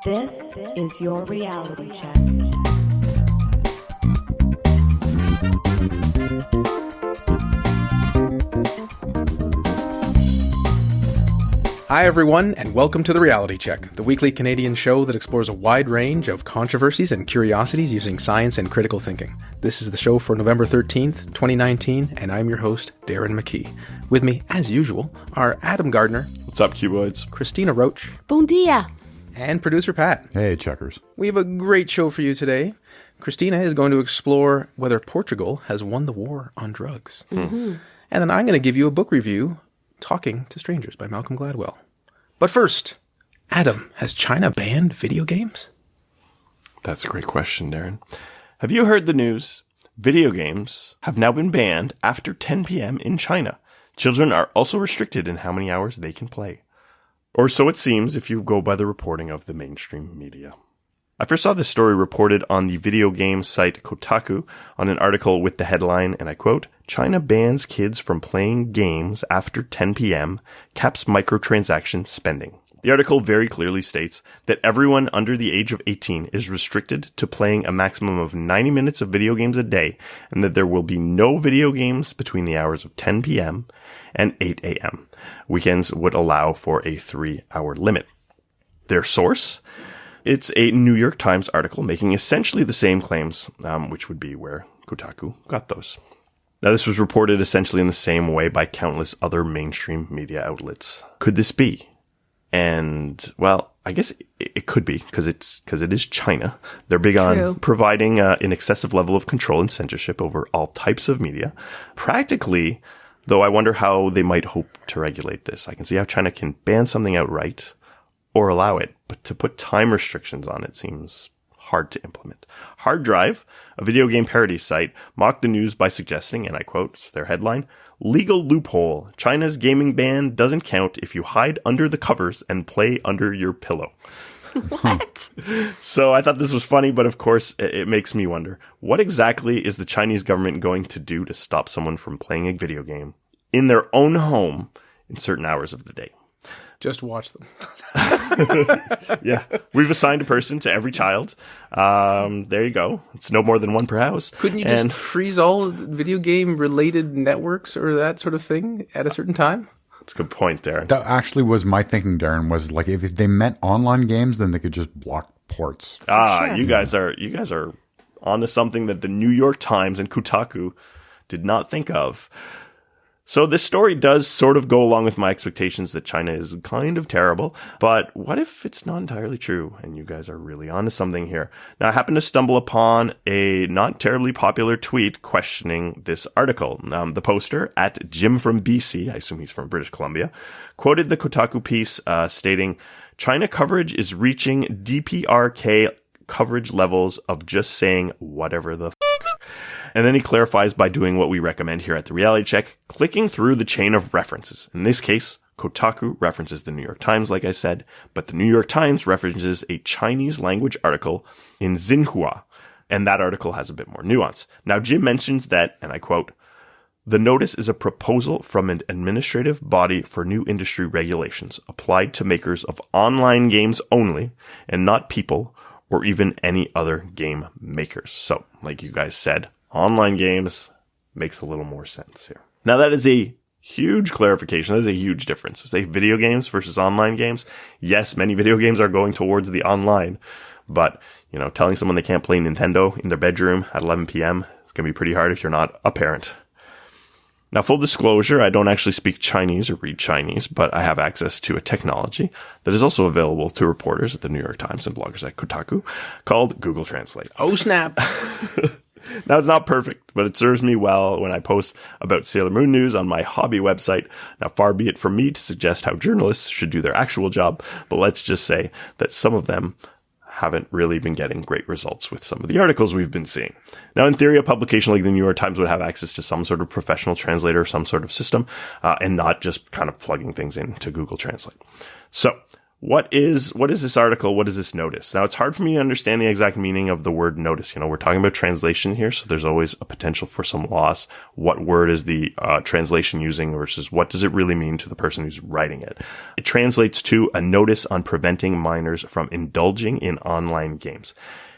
This is your reality check. Hi everyone, and welcome to The Reality Check, the weekly Canadian show that explores a wide range of controversies and curiosities using science and critical thinking. This is the show for November 13th, 2019, and I'm your host, Darren McKee. With me, as usual, are Adam Gardner. What's up, cuboids? Christina Roach. Bon dia. And producer Pat. Hey, checkers. We have a great show for you today. Christina is going to explore whether Portugal has won the war on drugs. Mm-hmm. And then I'm going to give you a book review, Talking to Strangers by Malcolm Gladwell. But first, Adam, has China banned video games? That's a great question, Darren. Have you heard the news? Video games have now been banned after 10 p.m. in China. Children are also restricted in how many hours they can play. Or so it seems if you go by the reporting of the mainstream media. I first saw this story reported on the video game site Kotaku on an article with the headline, and I quote, "China bans kids from playing games after 10 p.m., caps microtransaction spending." The article very clearly states that everyone under the age of 18 is restricted to playing a maximum of 90 minutes of video games a day, and that there will be no video games between the hours of 10 p.m. and 8 a.m. Weekends would allow for a 3-hour limit. Their source? It's a New York Times article making essentially the same claims, which would be where Kotaku got those. Now, this was reported essentially in the same way by countless other mainstream media outlets. Could this be? And, well, I guess it could be, because it is China. They're big on providing an excessive level of control and censorship over all types of media. Practically, though, I wonder how they might hope to regulate this. I can see how China can ban something outright or allow it, but to put time restrictions on it seems hard to implement. Hard Drive, a video game parody site, mocked the news by suggesting, and I quote their headline, "Legal loophole. China's gaming ban doesn't count if you hide under the covers and play under your pillow." What? So I thought this was funny, but of course it makes me wonder, what exactly is the Chinese government going to do to stop someone from playing a video game in their own home in certain hours of the day? Just watch them. Yeah. We've assigned a person to every child. There you go. It's no more than one per house. Couldn't you just freeze all video game related networks or that sort of thing at a certain time? That's a good point, Darren. That actually was my thinking, Darren, was like if they meant online games, then they could just block ports. Sure. You guys are onto something that the New York Times and Kotaku did not think of. So this story does sort of go along with my expectations that China is kind of terrible, but what if it's not entirely true and you guys are really onto something here? Now, I happened to stumble upon a not terribly popular tweet questioning this article. The poster, at Jim from BC, I assume he's from British Columbia, quoted the Kotaku piece stating, "China coverage is reaching DPRK coverage levels of just saying whatever the And then he clarifies by doing what we recommend here at The Reality Check, clicking through the chain of references. In this case, Kotaku references the New York Times, like I said, but the New York Times references a Chinese language article in Xinhua, and that article has a bit more nuance. Now, Jim mentions that, and I quote, "The notice is a proposal from an administrative body for new industry regulations applied to makers of online games only, and not people or even any other game makers." So, like you guys said, online games makes a little more sense here. Now, that is a huge clarification. That is a huge difference. Say video games versus online games. Yes, many video games are going towards the online, but, telling someone they can't play Nintendo in their bedroom at 11 p.m. is going to be pretty hard if you're not a parent. Now, full disclosure, I don't actually speak Chinese or read Chinese, but I have access to a technology that is also available to reporters at the New York Times and bloggers at Kotaku called Google Translate. Oh, snap. Now, it's not perfect, but it serves me well when I post about Sailor Moon news on my hobby website. Now, far be it from me to suggest how journalists should do their actual job, but let's just say that some of them haven't really been getting great results with some of the articles we've been seeing. Now, in theory, a publication like the New York Times would have access to some sort of professional translator or some sort of system, and not just kind of plugging things into Google Translate. So, What is this article? What is this notice? Now, it's hard for me to understand the exact meaning of the word notice. We're talking about translation here, so there's always a potential for some loss. What word is the translation using versus what does it really mean to the person who's writing it? It translates to a notice on preventing minors from indulging in online games.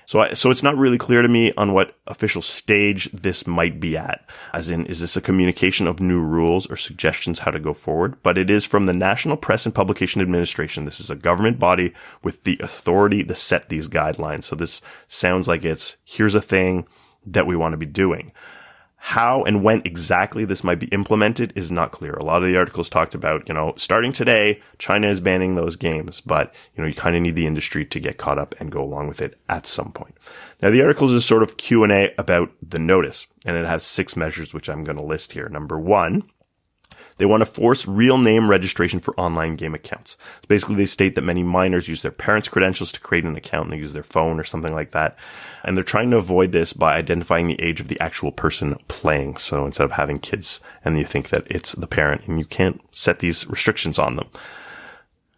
So it's not really clear to me on what official stage this might be at. As in, is this a communication of new rules or suggestions how to go forward? But it is from the National Press and Publication Administration. This is a government body with the authority to set these guidelines. So this sounds like here's a thing that we want to be doing. How and when exactly this might be implemented is not clear. A lot of the articles talked about, starting today, China is banning those games, but, you kind of need the industry to get caught up and go along with it at some point. Now, the article is a sort of Q&A about the notice, and it has 6 measures, which I'm going to list here. Number 1, they want to force real name registration for online game accounts. Basically, they state that many minors use their parents' credentials to create an account and they use their phone or something like that. And they're trying to avoid this by identifying the age of the actual person playing. So instead of having kids and you think that it's the parent and you can't set these restrictions on them.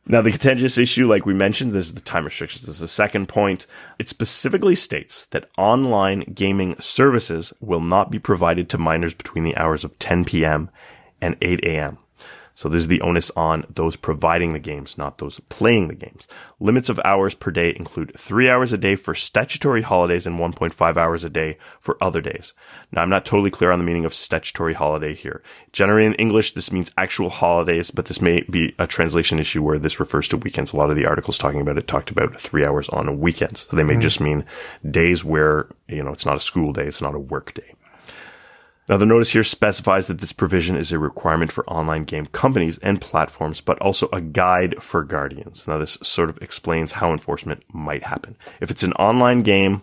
Now, the contentious issue, like we mentioned, this is the time restrictions. This is the second point. It specifically states that online gaming services will not be provided to minors between the hours of 10 p.m. and 8 a.m. So this is the onus on those providing the games, not those playing the games. Limits of hours per day include 3 hours a day for statutory holidays and 1.5 hours a day for other days. Now, I'm not totally clear on the meaning of statutory holiday here. Generally in English, this means actual holidays, but this may be a translation issue where this refers to weekends. A lot of the articles talking about it talked about 3 hours on weekends. So they may just mean days where, it's not a school day, it's not a work day. Now, the notice here specifies that this provision is a requirement for online game companies and platforms, but also a guide for guardians. Now, this sort of explains how enforcement might happen. If it's an online game,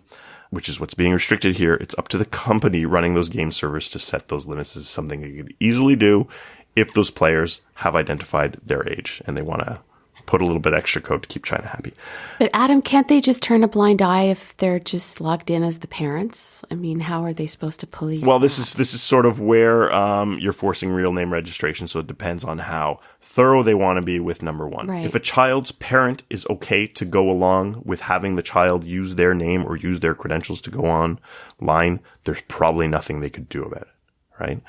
which is what's being restricted here, it's up to the company running those game servers to set those limits. This is something you could easily do if those players have identified their age and they want to put a little bit extra code to keep China happy. But Adam, can't they just turn a blind eye if they're just logged in as the parents? I mean, how are they supposed to police Well, that? this is sort of where you're forcing real name registration, so it depends on how thorough they want to be with number 1. Right. If a child's parent is okay to go along with having the child use their name or use their credentials to go online, there's probably nothing they could do about it. Right.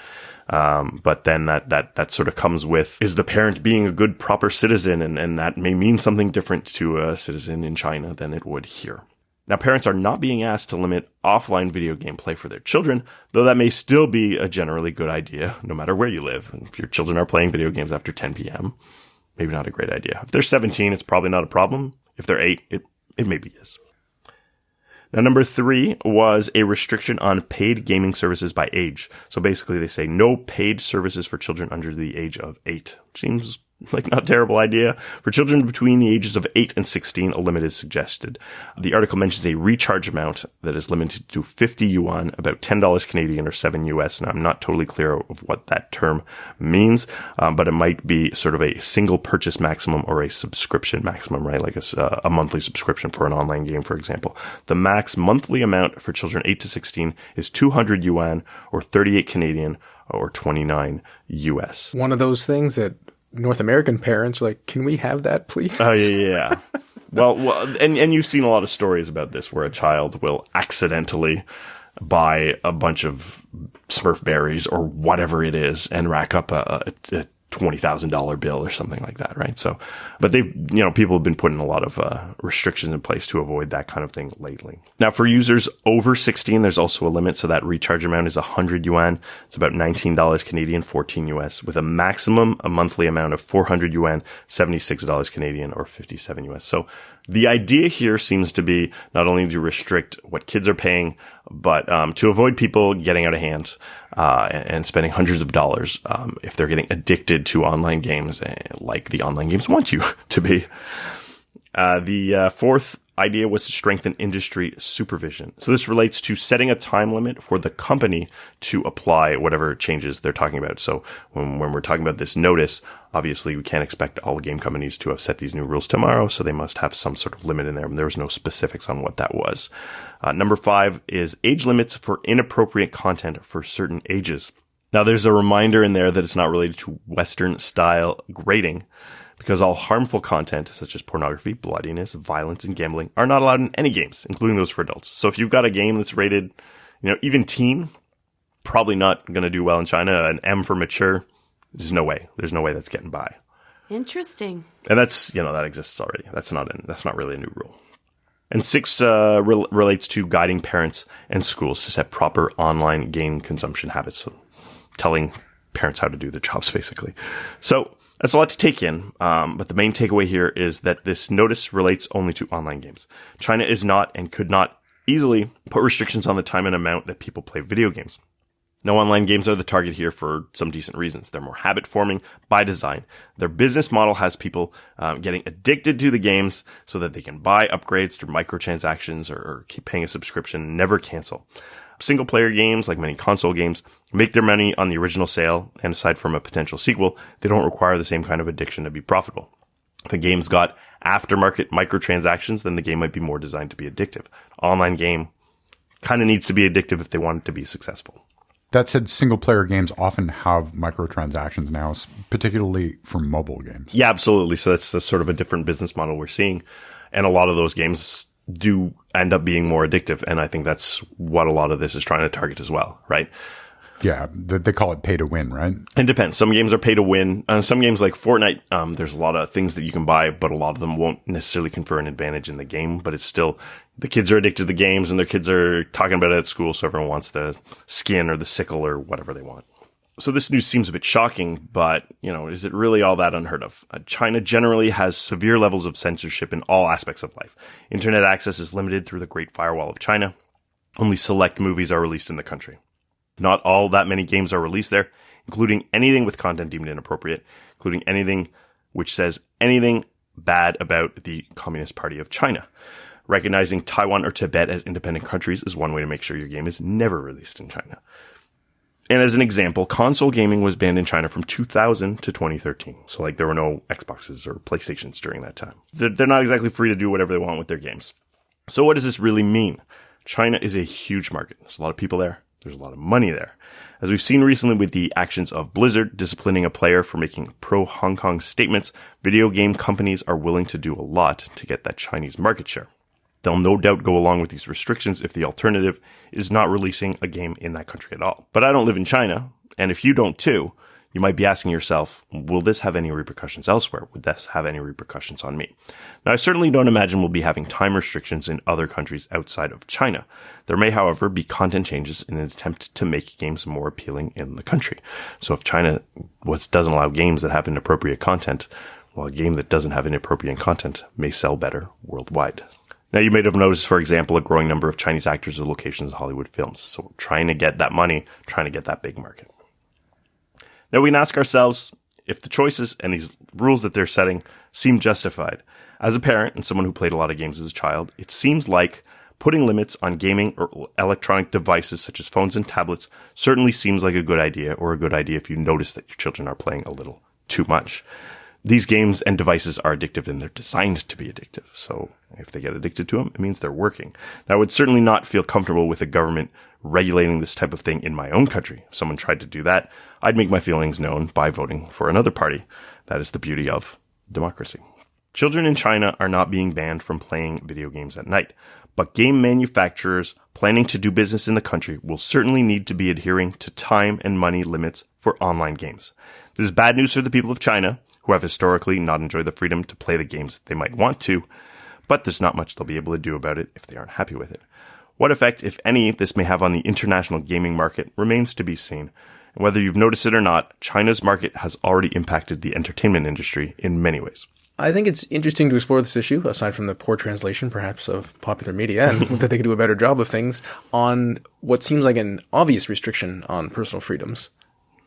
But then that sort of comes with, is the parent being a good, proper citizen? And that may mean something different to a citizen in China than it would here. Now, parents are not being asked to limit offline video game play for their children, though that may still be a generally good idea, no matter where you live. And if your children are playing video games after 10 p.m., maybe not a great idea. If they're 17, it's probably not a problem. If they're 8, it maybe is. Now, number 3 was a restriction on paid gaming services by age. So basically they say no paid services for children under the age of 8. Seems like not a terrible idea. For children between the ages of 8 and 16, a limit is suggested. The article mentions a recharge amount that is limited to 50 yuan, about $10 Canadian or 7 US. And I'm not totally clear of what that term means, but it might be sort of a single purchase maximum or a subscription maximum, right? Like a monthly subscription for an online game, for example. The max monthly amount for children 8 to 16 is 200 yuan or 38 Canadian or 29 US. One of those things that North American parents are like, can we have that, please? Oh, yeah. Well, and you've seen a lot of stories about this where a child will accidentally buy a bunch of Smurf berries or whatever it is and rack up a $20,000 bill or something like that, right? So, but people have been putting a lot of restrictions in place to avoid that kind of thing lately. Now, for users over 16, there's also a limit. So that recharge amount is 100 yuan. It's about $19 Canadian, 14 US, with a monthly amount of 400 yuan, $76 Canadian, or 57 US. So the idea here seems to be not only to restrict what kids are paying, but to avoid people getting out of hand and spending hundreds of dollars if they're getting addicted to online games like the online games want you to be. The fourth idea was to strengthen industry supervision. So this relates to setting a time limit for the company to apply whatever changes they're talking about. So when we're talking about this notice, obviously we can't expect all game companies to have set these new rules tomorrow, so they must have some sort of limit in there. There was no specifics on what that was. Number 5 is age limits for inappropriate content for certain ages. Now there's a reminder in there that it's not related to Western style grading, because all harmful content, such as pornography, bloodiness, violence, and gambling, are not allowed in any games, including those for adults. So if you've got a game that's rated, even teen, probably not going to do well in China. An M for mature, there's no way that's getting by. Interesting. And that's, that exists already. That's not really a new rule. And 6 relates to guiding parents and schools to set proper online game consumption habits. So telling parents how to do their jobs, basically. So that's a lot to take in. But the main takeaway here is that this notice relates only to online games. China is not and could not easily put restrictions on the time and amount that people play video games. No, online games are the target here for some decent reasons. They're more habit forming by design. Their business model has people getting addicted to the games so that they can buy upgrades through microtransactions or keep paying a subscription and never cancel. Single player games, like many console games, make their money on the original sale, and aside from a potential sequel, they don't require the same kind of addiction to be profitable. If a game's got aftermarket microtransactions, then the game might be more designed to be addictive. Online game kind of needs to be addictive if they want it to be successful. That said, single-player games often have microtransactions now, particularly for mobile games. Yeah, absolutely. So that's sort of a different business model we're seeing. And a lot of those games do end up being more addictive. And I think that's what a lot of this is trying to target as well, right? Yeah, they call it pay to win, right? It depends. Some games are pay to win. Some games like Fortnite, there's a lot of things that you can buy, but a lot of them won't necessarily confer an advantage in the game. But it's still, the kids are addicted to the games and their kids are talking about it at school. So everyone wants the skin or the sickle or whatever they want. So this news seems a bit shocking, but, is it really all that unheard of? China generally has severe levels of censorship in all aspects of life. Internet access is limited through the Great Firewall of China. Only select movies are released in the country. Not all that many games are released there, including anything with content deemed inappropriate, including anything which says anything bad about the Communist Party of China. Recognizing Taiwan or Tibet as independent countries is one way to make sure your game is never released in China. And as an example, console gaming was banned in China from 2000 to 2013. So there were no Xboxes or PlayStations during that time. They're not exactly free to do whatever they want with their games. So what does this really mean? China is a huge market. There's a lot of people there. There's a lot of money there. As we've seen recently with the actions of Blizzard disciplining a player for making pro-Hong Kong statements, video game companies are willing to do a lot to get that Chinese market share. They'll no doubt go along with these restrictions if the alternative is not releasing a game in that country at all. But I don't live in China, and if you don't too, you might be asking yourself, will this have any repercussions elsewhere? Would this have any repercussions on me? Now, I certainly don't imagine we'll be having time restrictions in other countries outside of China. There may, however, be content changes in an attempt to make games more appealing in the country. So if China doesn't allow games that have inappropriate content, well, a game that doesn't have inappropriate content may sell better worldwide. Now, you may have noticed, for example, a growing number of Chinese actors or locations in Hollywood films. So trying to get that money, trying to get that big market. Now, we can ask ourselves if the choices and these rules that they're setting seem justified. As a parent and someone who played a lot of games as a child, it seems like putting limits on gaming or electronic devices such as phones and tablets certainly seems like a good idea, or a good idea if you notice that your children are playing a little too much. These games and devices are addictive and they're designed to be addictive. So if they get addicted to them, it means they're working. Now, I would certainly not feel comfortable with the government regulating this type of thing in my own country. If someone tried to do that, I'd make my feelings known by voting for another party. That is the beauty of democracy. Children in China are not being banned from playing video games at night, but game manufacturers planning to do business in the country will certainly need to be adhering to time and money limits for online games. This is bad news for the people of China, who have historically not enjoyed the freedom to play the games they might want to, but there's not much they'll be able to do about it if they aren't happy with it. What effect, if any, this may have on the international gaming market remains to be seen. And whether you've noticed it or not, China's market has already impacted the entertainment industry in many ways. I think it's interesting to explore this issue, aside from the poor translation, perhaps, of popular media, and that they could do a better job of things, on what seems like an obvious restriction on personal freedoms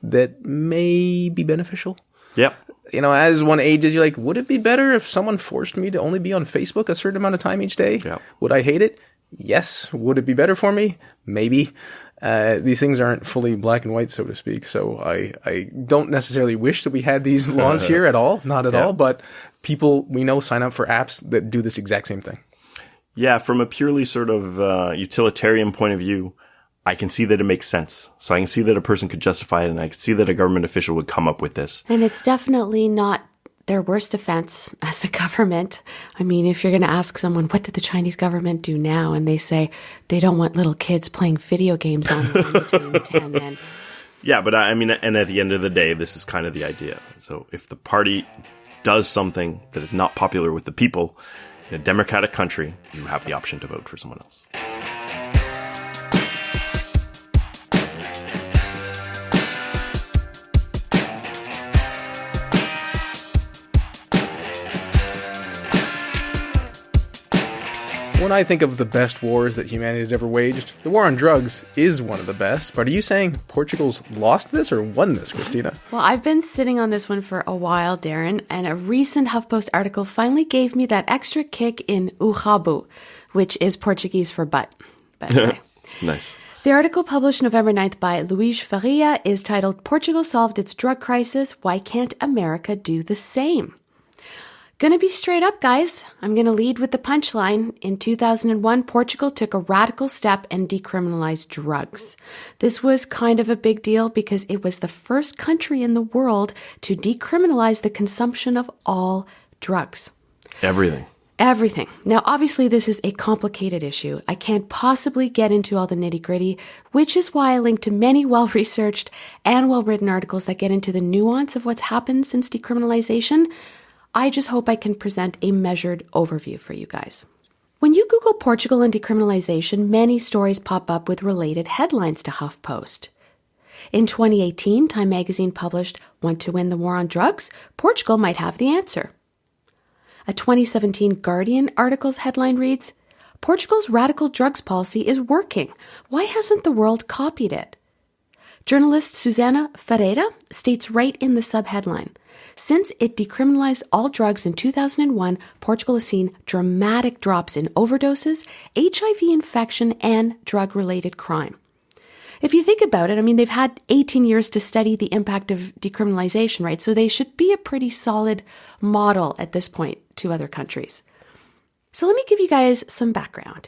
that may be beneficial. Yep. As one ages, you're like, would it be better if someone forced me to only be on Facebook a certain amount of time each day? Yep. Would I hate it? Yes. Would it be better for me? Maybe. These things aren't fully black and white, so to speak. So I don't necessarily wish that we had these laws here at all. Not at all. But people we know sign up for apps that do this exact same thing. Yeah. From a purely sort of utilitarian point of view, I can see that it makes sense. So I can see that a person could justify it, and I can see that a government official would come up with this. And it's definitely not their worst offense as a government. I mean, if you're going to ask someone, what did the Chinese government do now? And they say they don't want little kids playing video games online between 10 and... Yeah, but I mean, and at the end of the day, this is kind of the idea. So if the party does something that is not popular with the people in a democratic country, you have the option to vote for someone else. When I think of the best wars that humanity has ever waged, the war on drugs is one of the best. But are you saying Portugal's lost this or won this, Cristina? Well, I've been sitting on this one for a while, Darren, and a recent HuffPost article finally gave me that extra kick in uhabu, which is Portuguese for butt, by the way. Nice. The article published November 9th by Luís Faria is titled, Portugal Solved Its Drug Crisis, Why Can't America Do the Same? Gonna be straight up, guys. I'm gonna lead with the punchline. In 2001, Portugal took a radical step and decriminalized drugs. This was kind of a big deal because it was the first country in the world to decriminalize the consumption of all drugs. Everything. Now, obviously, this is a complicated issue. I can't possibly get into all the nitty-gritty, which is why I link to many well-researched and well-written articles that get into the nuance of what's happened since decriminalization. I just hope I can present a measured overview for you guys. When you Google Portugal and decriminalization, many stories pop up with related headlines to HuffPost. In 2018, Time magazine published, Want to Win the War on Drugs? Portugal might have the answer. A 2017 Guardian article's headline reads, Portugal's radical drugs policy is working. Why hasn't the world copied it? Journalist Susana Ferreira states right in the subheadline, since it decriminalized all drugs in 2001, Portugal has seen dramatic drops in overdoses, HIV infection, and drug-related crime. If you think about it, I mean, they've had 18 years to study the impact of decriminalization, right? So they should be a pretty solid model at this point to other countries. So let me give you guys some background.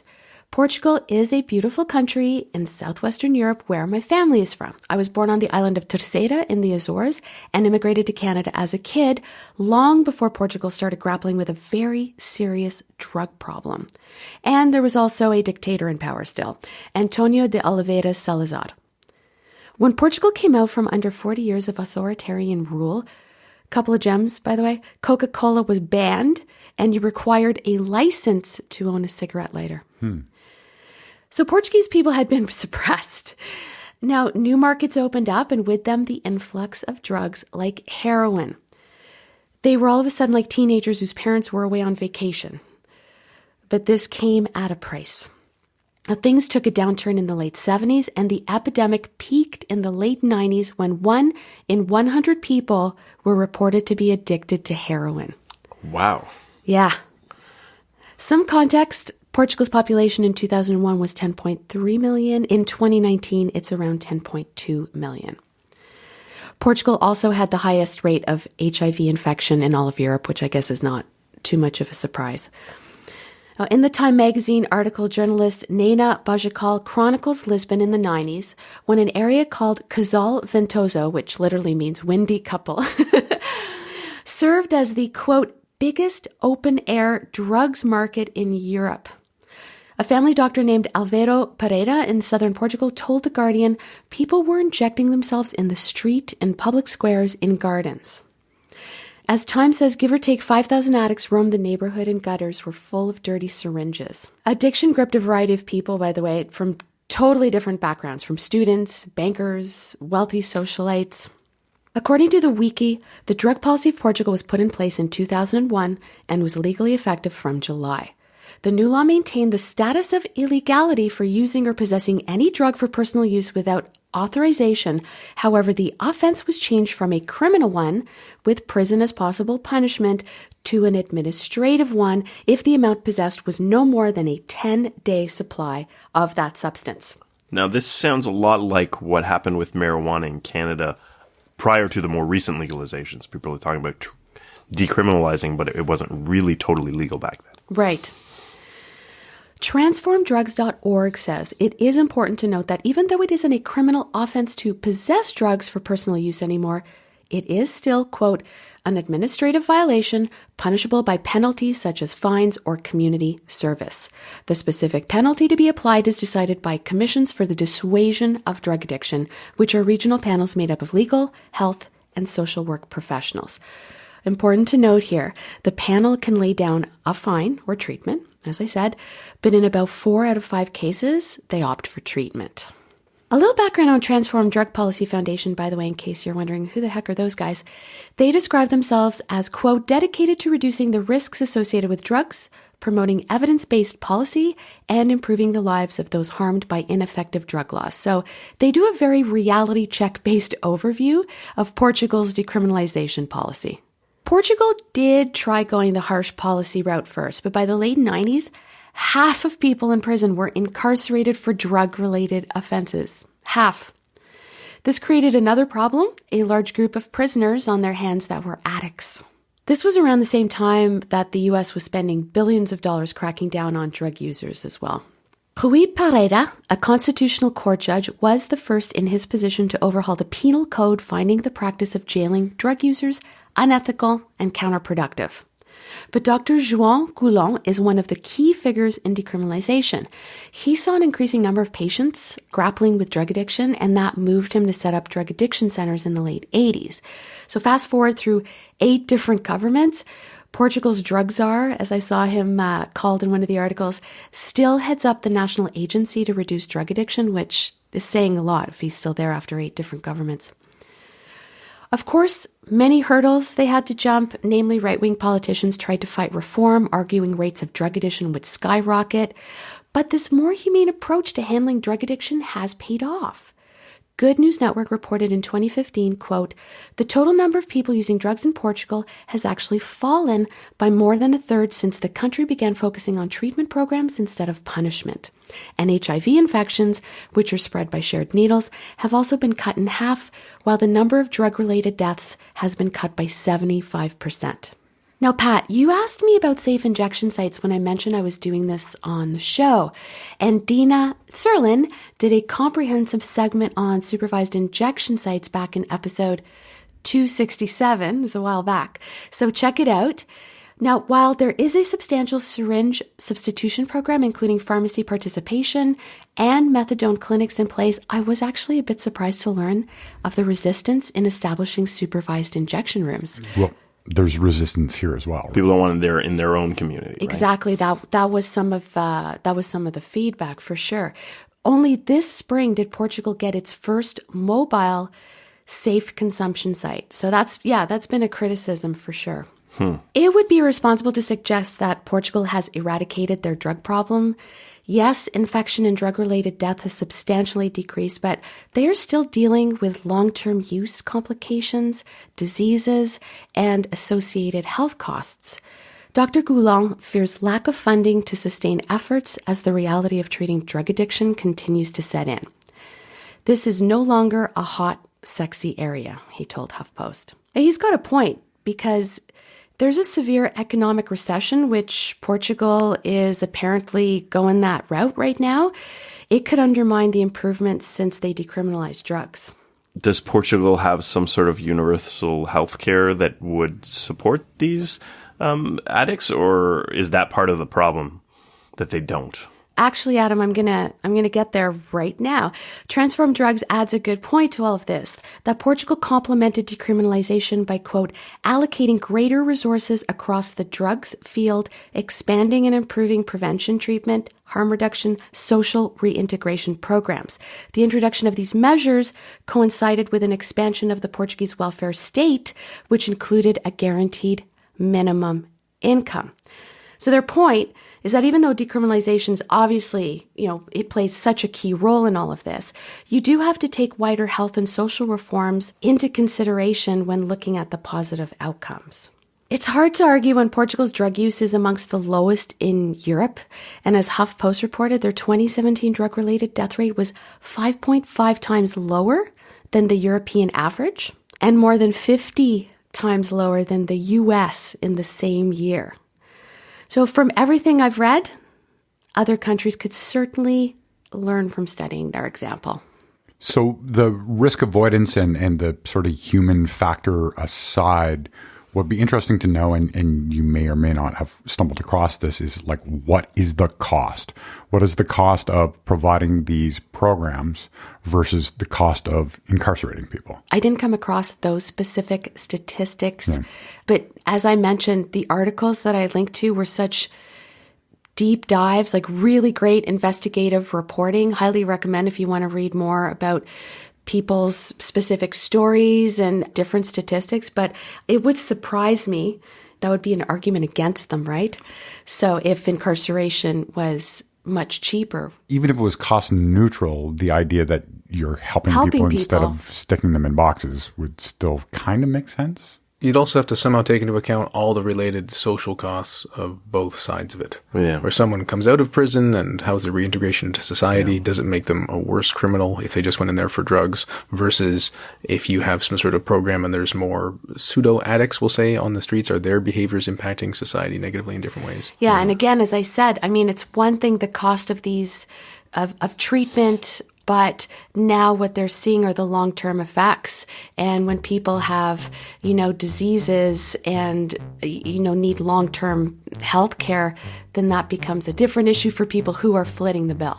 Portugal is a beautiful country in southwestern Europe where my family is from. I was born on the island of Terceira in the Azores and immigrated to Canada as a kid long before Portugal started grappling with a very serious drug problem. And there was also a dictator in power still, Antonio de Oliveira Salazar. When Portugal came out from under 40 years of authoritarian rule, couple of gems, by the way, Coca-Cola was banned and you required a license to own a cigarette lighter. So Portuguese people had been suppressed. Now, new markets opened up, and with them, the influx of drugs like heroin. They were all of a sudden like teenagers whose parents were away on vacation. But this came at a price. Now, things took a downturn in the late 70s, and the epidemic peaked in the late 90s when 1 in 100 people were reported to be addicted to heroin. Wow. Yeah. Some context, Portugal's population in 2001 was 10.3 million. In 2019, it's around 10.2 million. Portugal also had the highest rate of HIV infection in all of Europe, which I guess is not too much of a surprise. In the Time magazine article, journalist Nena Bajakal chronicles Lisbon in the 90s when an area called Casal Ventoso, which literally means windy couple, served as the, quote, biggest open-air drugs market in Europe. A family doctor named Alvaro Pereira in southern Portugal told The Guardian people were injecting themselves in the street, in public squares, in gardens. As Time says, give or take 5,000 addicts roamed the neighborhood and gutters were full of dirty syringes. Addiction gripped a variety of people, by the way, from totally different backgrounds, from students, bankers, wealthy socialites. According to the wiki, the drug policy of Portugal was put in place in 2001 and was legally effective from July. The new law maintained the status of illegality for using or possessing any drug for personal use without authorization. However, the offense was changed from a criminal one, with prison as possible punishment, to an administrative one if the amount possessed was no more than a 10-day supply of that substance. Now, this sounds a lot like what happened with marijuana in Canada prior to the more recent legalizations. People are talking about decriminalizing, but it wasn't really totally legal back then. Right. Transformdrugs.org says it is important to note that even though it isn't a criminal offense to possess drugs for personal use anymore, it is still, quote, an administrative violation punishable by penalties such as fines or community service. The specific penalty to be applied is decided by commissions for the dissuasion of drug addiction, which are regional panels made up of legal, health, and social work professionals. Important to note here, the panel can lay down a fine or treatment, as I said, but in about 4 out of 5 cases, they opt for treatment. A little background on Transform Drug Policy Foundation, by the way, in case you're wondering who the heck are those guys. They describe themselves as, quote, dedicated to reducing the risks associated with drugs, promoting evidence-based policy, and improving the lives of those harmed by ineffective drug laws. So they do a very reality check-based overview of Portugal's decriminalization policy. Portugal did try going the harsh policy route first, but by the late 90s, half of people in prison were incarcerated for drug-related offenses. Half. This created another problem, a large group of prisoners on their hands that were addicts. This was around the same time that the U.S. was spending billions of dollars cracking down on drug users as well. Rui Pereira, a constitutional court judge, was the first in his position to overhaul the penal code, finding the practice of jailing drug users unethical and counterproductive. But Dr. João Goulão is one of the key figures in decriminalization. He saw an increasing number of patients grappling with drug addiction, and that moved him to set up drug addiction centers in the late 80s. So fast forward through 8 different governments, Portugal's drug czar, as I saw him called in one of the articles, still heads up the National Agency to Reduce Drug Addiction, which is saying a lot if he's still there after 8 different governments. Of course, many hurdles they had to jump, namely right-wing politicians tried to fight reform, arguing rates of drug addiction would skyrocket. But this more humane approach to handling drug addiction has paid off. Good News Network reported in 2015, quote, the total number of people using drugs in Portugal has actually fallen by more than a third since the country began focusing on treatment programs instead of punishment. And HIV infections, which are spread by shared needles, have also been cut in half, while the number of drug-related deaths has been cut by 75%. Now, Pat, you asked me about safe injection sites when I mentioned I was doing this on the show. And Dina Serlin did a comprehensive segment on supervised injection sites back in episode 267. It was a while back. So check it out. Now, while there is a substantial syringe substitution program, including pharmacy participation and methadone clinics in place, I was actually a bit surprised to learn of the resistance in establishing supervised injection rooms. Well, there's resistance here as well. People don't want it in their own community. Right? Exactly. That was some of the feedback for sure. Only this spring did Portugal get its first mobile safe consumption site. So that's been a criticism for sure. It would be irresponsible to suggest that Portugal has eradicated their drug problem. Yes, infection and drug-related death has substantially decreased, but they are still dealing with long-term use complications, diseases, and associated health costs. Dr. Goulão fears lack of funding to sustain efforts as the reality of treating drug addiction continues to set in. This is no longer a hot, sexy area, he told HuffPost. And he's got a point, because there's a severe economic recession, which Portugal is apparently going that route right now. It could undermine the improvements since they decriminalized drugs. Does Portugal have some sort of universal health care that would support these addicts, or is that part of the problem that they don't? Actually, Adam, I'm gonna get there right now. Transform Drugs adds a good point to all of this, that Portugal complemented decriminalization by, quote, allocating greater resources across the drugs field, expanding and improving prevention treatment, harm reduction, social reintegration programs. The introduction of these measures coincided with an expansion of the Portuguese welfare state, which included a guaranteed minimum income. So their point is that even though decriminalization is obviously, it plays such a key role in all of this, you do have to take wider health and social reforms into consideration when looking at the positive outcomes. It's hard to argue when Portugal's drug use is amongst the lowest in Europe. And as HuffPost reported, their 2017 drug-related death rate was 5.5 times lower than the European average and more than 50 times lower than the US in the same year. So from everything I've read, other countries could certainly learn from studying their example. So the risk avoidance and the sort of human factor aside, what would be interesting to know, and you may or may not have stumbled across this, is like, what is the cost? What is the cost of providing these programs versus the cost of incarcerating people? I didn't come across those specific statistics, but as I mentioned, the articles that I linked to were such deep dives, like really great investigative reporting. Highly recommend if you want to read more about people's specific stories and different statistics, but it would surprise me. That would be an argument against them, right? So if incarceration was much cheaper. Even if it was cost neutral, the idea that you're helping people instead of sticking them in boxes would still kind of make sense. You'd also have to somehow take into account all the related social costs of both sides of it. Yeah. Where someone comes out of prison and how's their reintegration into society? Yeah. Does it make them a worse criminal if they just went in there for drugs versus if you have some sort of program and there's more pseudo addicts, we'll say, on the streets? Are their behaviors impacting society negatively in different ways? Yeah. And again, as I said, I mean, it's one thing, the cost of these, of treatment, but now what they're seeing are the long-term effects. And when people have, diseases and, need long-term health care, then that becomes a different issue for people who are footing the bill.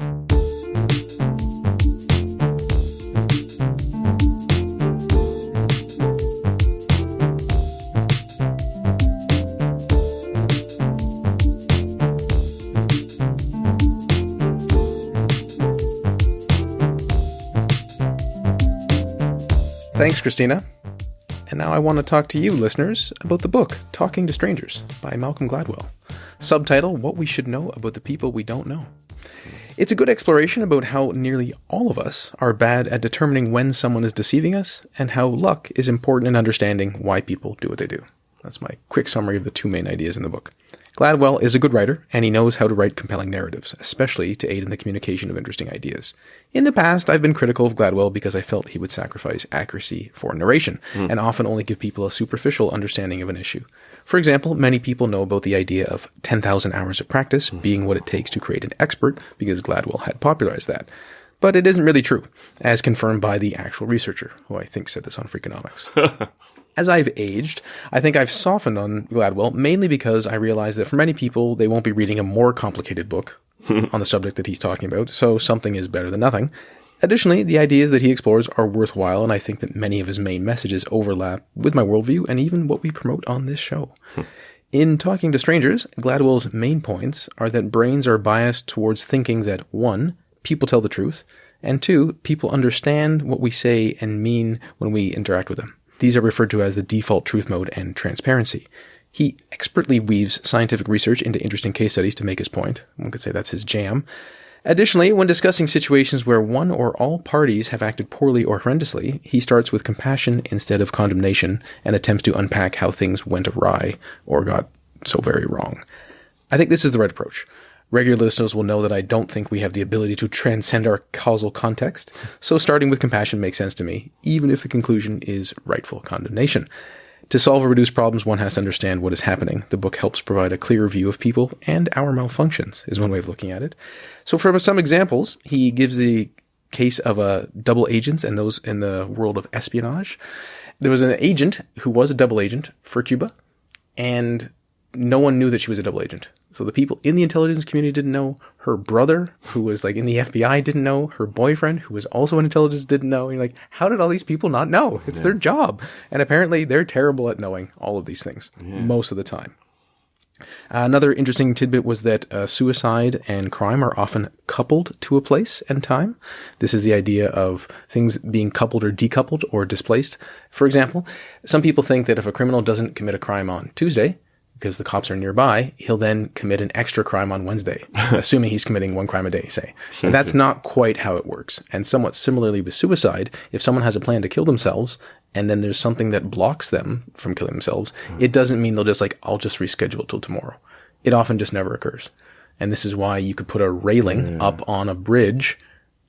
Thanks, Cristina. And now I want to talk to you, listeners, about the book, Talking to Strangers, by Malcolm Gladwell. Subtitle, What We Should Know About the People We Don't Know. It's a good exploration about how nearly all of us are bad at determining when someone is deceiving us, and how luck is important in understanding why people do what they do. That's my quick summary of the two main ideas in the book. Gladwell is a good writer, and he knows how to write compelling narratives, especially to aid in the communication of interesting ideas. In the past, I've been critical of Gladwell because I felt he would sacrifice accuracy for narration, and often only give people a superficial understanding of an issue. For example, many people know about the idea of 10,000 hours of practice being what it takes to create an expert, because Gladwell had popularized that. But it isn't really true, as confirmed by the actual researcher, who I think said this on Freakonomics. As I've aged, I think I've softened on Gladwell, mainly because I realize that for many people, they won't be reading a more complicated book on the subject that he's talking about, so something is better than nothing. Additionally, the ideas that he explores are worthwhile, and I think that many of his main messages overlap with my worldview and even what we promote on this show. In Talking to Strangers, Gladwell's main points are that brains are biased towards thinking that 1, people tell the truth, and 2, people understand what we say and mean when we interact with them. These are referred to as the default truth mode and transparency. He expertly weaves scientific research into interesting case studies to make his point. One could say that's his jam. Additionally, when discussing situations where one or all parties have acted poorly or horrendously, he starts with compassion instead of condemnation and attempts to unpack how things went awry or got so very wrong. I think this is the right approach. Regular listeners will know that I don't think we have the ability to transcend our causal context, so starting with compassion makes sense to me, even if the conclusion is rightful condemnation. To solve or reduce problems, one has to understand what is happening. The book helps provide a clearer view of people and our malfunctions, is one way of looking at it. So for some examples, he gives the case of double agents and those in the world of espionage. There was an agent who was a double agent for Cuba, and no one knew that she was a double agent. So the people in the intelligence community didn't know. Her brother, who was in the FBI, didn't know. Her boyfriend, who was also in intelligence, didn't know. And you're like, how did all these people not know? It's their job. And apparently they're terrible at knowing all of these things most of the time. Another interesting tidbit was that suicide and crime are often coupled to a place and time. This is the idea of things being coupled or decoupled or displaced. For example, some people think that if a criminal doesn't commit a crime on Tuesday, because the cops are nearby, he'll then commit an extra crime on Wednesday, assuming he's committing one crime a day, say. And that's not quite how it works. And somewhat similarly with suicide, if someone has a plan to kill themselves, and then there's something that blocks them from killing themselves, it doesn't mean they'll just I'll just reschedule till tomorrow. It often just never occurs. And this is why you could put a railing up on a bridge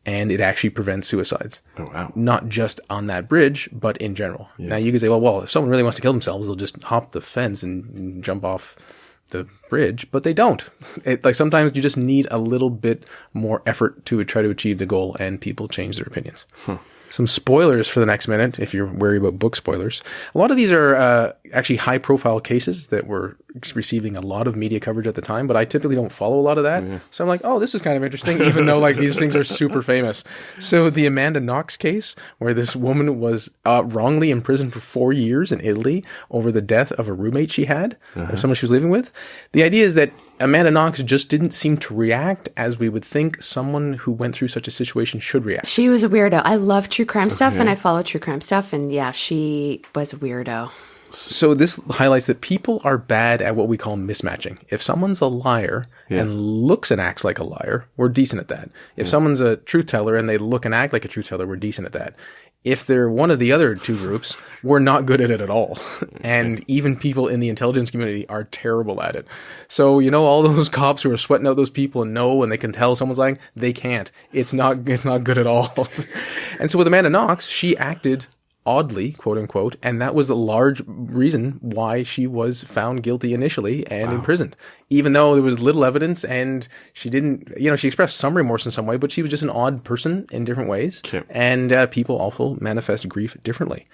and it actually prevents suicides. Oh, wow. Not just on that bridge, but in general. Yeah. Now you could say, well, if someone really wants to kill themselves, they'll just hop the fence and jump off the bridge, but they don't. Like sometimes you just need a little bit more effort to try to achieve the goal, and people change their opinions. Some spoilers for the next minute, if you're worried about book spoilers. A lot of these are actually high-profile cases that were receiving a lot of media coverage at the time, but I typically don't follow a lot of that. Yeah. So I'm like, oh, this is kind of interesting, even though like these things are super famous. So the Amanda Knox case, where this woman was wrongly imprisoned for 4 years in Italy over the death of a roommate she had, or someone she was living with. The idea is that Amanda Knox just didn't seem to react as we would think someone who went through such a situation should react. She was a weirdo. I love true crime stuff, and I follow true crime stuff, and yeah, she was a weirdo. So this highlights that people are bad at what we call mismatching. If someone's a liar and looks and acts like a liar, we're decent at that. If someone's a truth teller and they look and act like a truth teller, we're decent at that. If they're one of the other two groups, we're not good at it at all. And even people in the intelligence community are terrible at it. So, you know, all those cops who are sweating out those people and know and they can tell someone's lying, they can't. It's not good at all. And so with Amanda Knox, she acted oddly, quote unquote, and that was a large reason why she was found guilty initially and imprisoned, even though there was little evidence and she didn't, you know, she expressed some remorse in some way, but she was just an odd person in different ways. Okay. And people also manifest grief differently.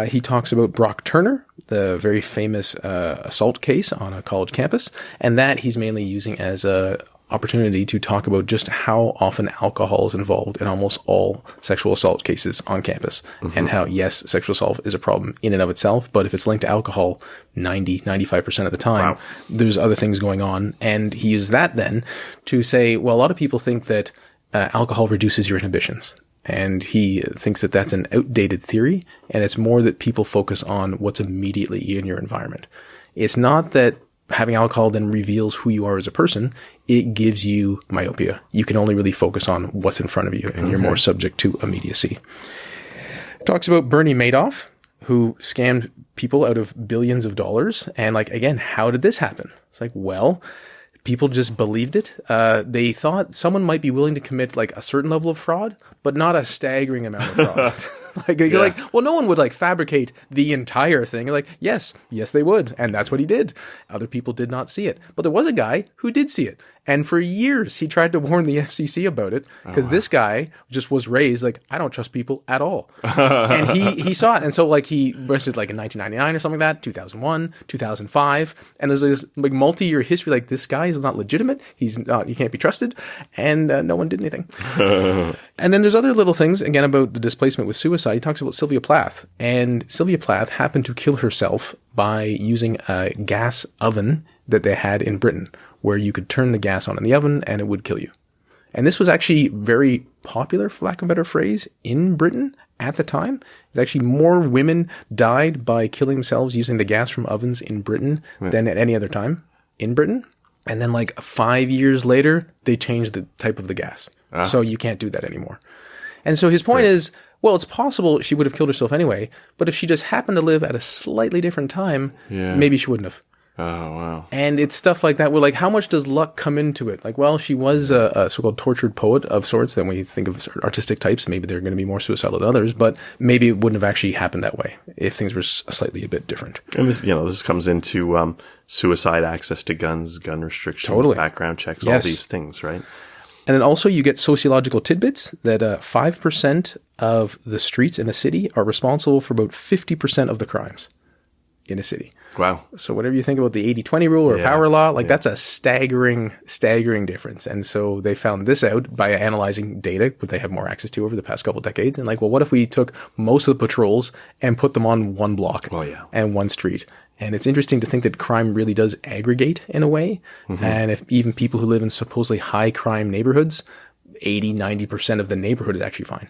He talks about Brock Turner, the very famous assault case on a college campus, and that he's mainly using as a opportunity to talk about just how often alcohol is involved in almost all sexual assault cases on campus, and how, yes, sexual assault is a problem in and of itself, but if it's linked to alcohol 95% of the time, there's other things going on. And he uses that then to say, well, a lot of people think that alcohol reduces your inhibitions. And he thinks that that's an outdated theory, and it's more that people focus on what's immediately in your environment. It's not that having alcohol then reveals who you are as a person. It gives you myopia. You can only really focus on what's in front of you, and you're more subject to immediacy. Talks about Bernie Madoff, who scammed people out of billions of dollars. And like, again, how did this happen? It's like, well, people just believed it. They thought someone might be willing to commit like a certain level of fraud, but not a staggering amount of fraud. You're like, well, no one would like fabricate the entire thing. You're like, yes, they would. And that's what he did. Other people did not see it. But there was a guy who did see it. And for years, he tried to warn the FCC about it, because this guy just was raised like, I don't trust people at all. And he saw it. And so like he arrested like in 1999 or something like that, 2001, 2005. And there's this like multi-year history, like this guy is not legitimate. He can't be trusted. And no one did anything. And then there's other little things, again, about the displacement with suicide. He talks about Sylvia Plath. And Sylvia Plath happened to kill herself by using a gas oven that they had in Britain, where you could turn the gas on in the oven and it would kill you. And this was actually very popular, for lack of a better phrase, in Britain at the time. Actually, more women died by killing themselves using the gas from ovens in Britain than at any other time in Britain. And then like 5 years later, they changed the type of the gas. So you can't do that anymore. And so his point is, well, it's possible she would have killed herself anyway, but if she just happened to live at a slightly different time, maybe she wouldn't have. Oh, wow. And it's stuff like that where like, how much does luck come into it? Like, well, she was a so-called tortured poet of sorts. Then we think of artistic types, maybe they're going to be more suicidal than others, but maybe it wouldn't have actually happened that way if things were slightly a bit different. And this, this comes into suicide, access to guns, gun restrictions, background checks, all these things, right? And then also you get sociological tidbits that 5% of the streets in a city are responsible for about 50% of the crimes in a city. Wow. So whatever you think about the 80-20 rule or power law, like that's a staggering difference. And so they found this out by analyzing data that they have more access to over the past couple of decades. And like, well, what if we took most of the patrols and put them on one block and one street? And it's interesting to think that crime really does aggregate in a way. And if even people who live in supposedly high crime neighborhoods, 80-90% of the neighborhood is actually fine.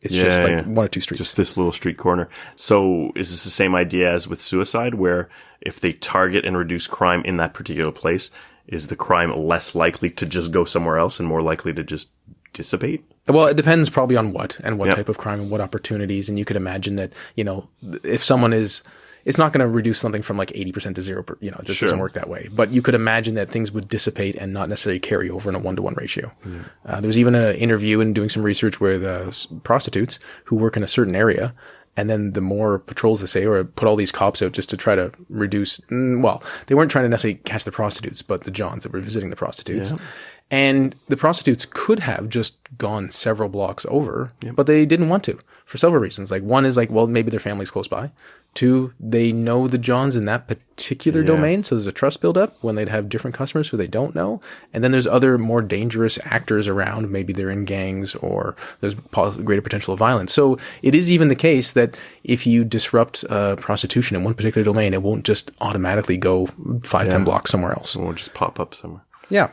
It's just like one or two streets. Just this little street corner. So is this the same idea as with suicide, where if they target and reduce crime in that particular place, is the crime less likely to just go somewhere else and more likely to just dissipate? Well, it depends probably on what type of crime and what opportunities. And you could imagine that, if someone is... It's not going to reduce something from like 80% to 0. It just doesn't work that way. But you could imagine that things would dissipate and not necessarily carry over in a 1-to-1 ratio. There was even an interview and doing some research where the prostitutes who work in a certain area, And then the more patrols they say, or put all these cops out just to try to reduce, well, they weren't trying to necessarily catch the prostitutes, but the Johns that were visiting the prostitutes. Yeah. And the prostitutes could have just gone several blocks over, but they didn't want to for several reasons. Like, one is like, well, maybe their family's close by. Two, they know the Johns in that particular domain. So there's a trust buildup when they'd have different customers who they don't know. And then there's other more dangerous actors around. Maybe they're in gangs or there's greater potential of violence. So it is even the case that if you disrupt prostitution in one particular domain, it won't just automatically go 5-10 blocks somewhere else. It won't just pop up somewhere. Yeah.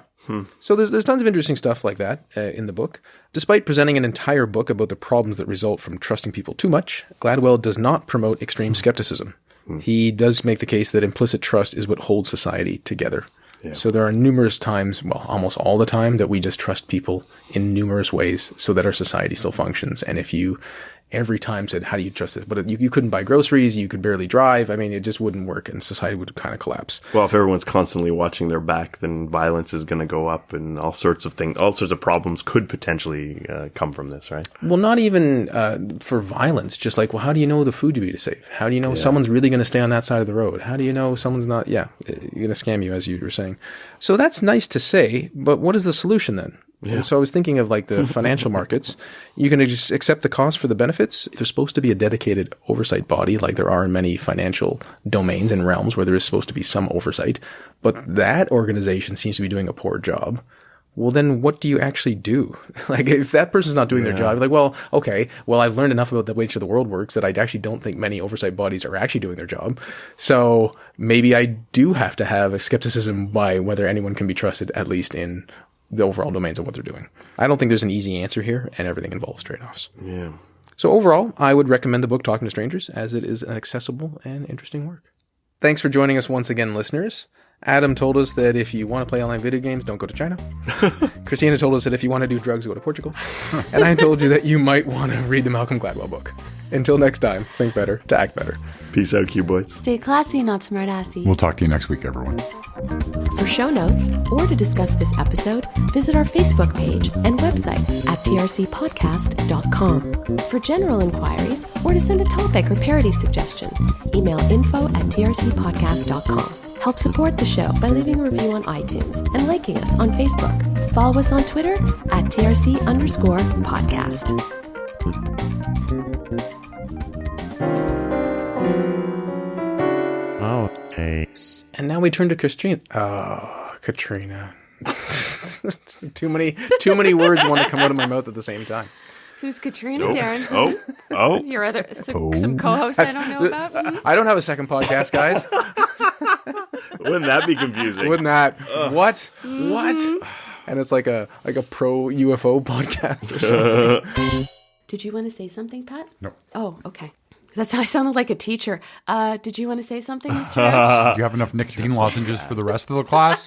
So there's tons of interesting stuff like that in the book. Despite presenting an entire book about the problems that result from trusting people too much, Gladwell does not promote extreme skepticism. He does make the case that implicit trust is what holds society together. Yeah. So there are numerous times, well, almost all the time, that we just trust people in numerous ways so that our society still functions. And if you every time said, how do you trust this? But you couldn't buy groceries, you could barely drive. I mean, it just wouldn't work and society would kind of collapse. Well, if everyone's constantly watching their back, then violence is going to go up and all sorts of things, all sorts of problems could potentially come from this, right? Well, not even for violence, just like, well, how do you know the food to be safe? How do you know someone's really going to stay on that side of the road? How do you know someone's not, you're going to scam you, as you were saying. So that's nice to say, but what is the solution then? Yeah. And so I was thinking of like the financial markets. You can just accept the cost for the benefits. There's supposed to be a dedicated oversight body like there are in many financial domains and realms where there is supposed to be some oversight. But that organization seems to be doing a poor job. Well, then what do you actually do? Like if that person's not doing their job, like, well, okay, well, I've learned enough about the way the world works that I actually don't think many oversight bodies are actually doing their job. So maybe I do have to have a skepticism by whether anyone can be trusted, at least in the overall domains of what they're doing. I don't think there's an easy answer here, and everything involves trade-offs. Yeah. So overall, I would recommend the book Talking to Strangers, as it is an accessible and interesting work. Thanks for joining us once again, listeners. Adam told us that if you want to play online video games, don't go to China. Cristina told us that if you want to do drugs, go to Portugal. And I told you that you might want to read the Malcolm Gladwell book. Until next time, think better to act better. Peace out, Q-Boys. Stay classy, not smart-assy. We'll talk to you next week, everyone. For show notes or to discuss this episode, visit our Facebook page and website at trcpodcast.com. For general inquiries or to send a topic or parody suggestion, email info@trcpodcast.com. Help support the show by leaving a review on iTunes and liking us on Facebook. Follow us on Twitter at TRC_podcast. Outtakes. And now we turn to Cristina. Oh, Katrina. Too many words want to come out of my mouth at the same time. Who's Katrina, Darren? Oh. Your other some co-host I don't know about? I don't have a second podcast, guys. Wouldn't that be confusing? Wouldn't that? What? What? And it's like a pro UFO podcast or something. Did you want to say something, Pat? No. Oh, okay. That's how I sounded like a teacher. Did you want to say something, Mr. Rich? Do you have enough nicotine lozenges for the rest of the class?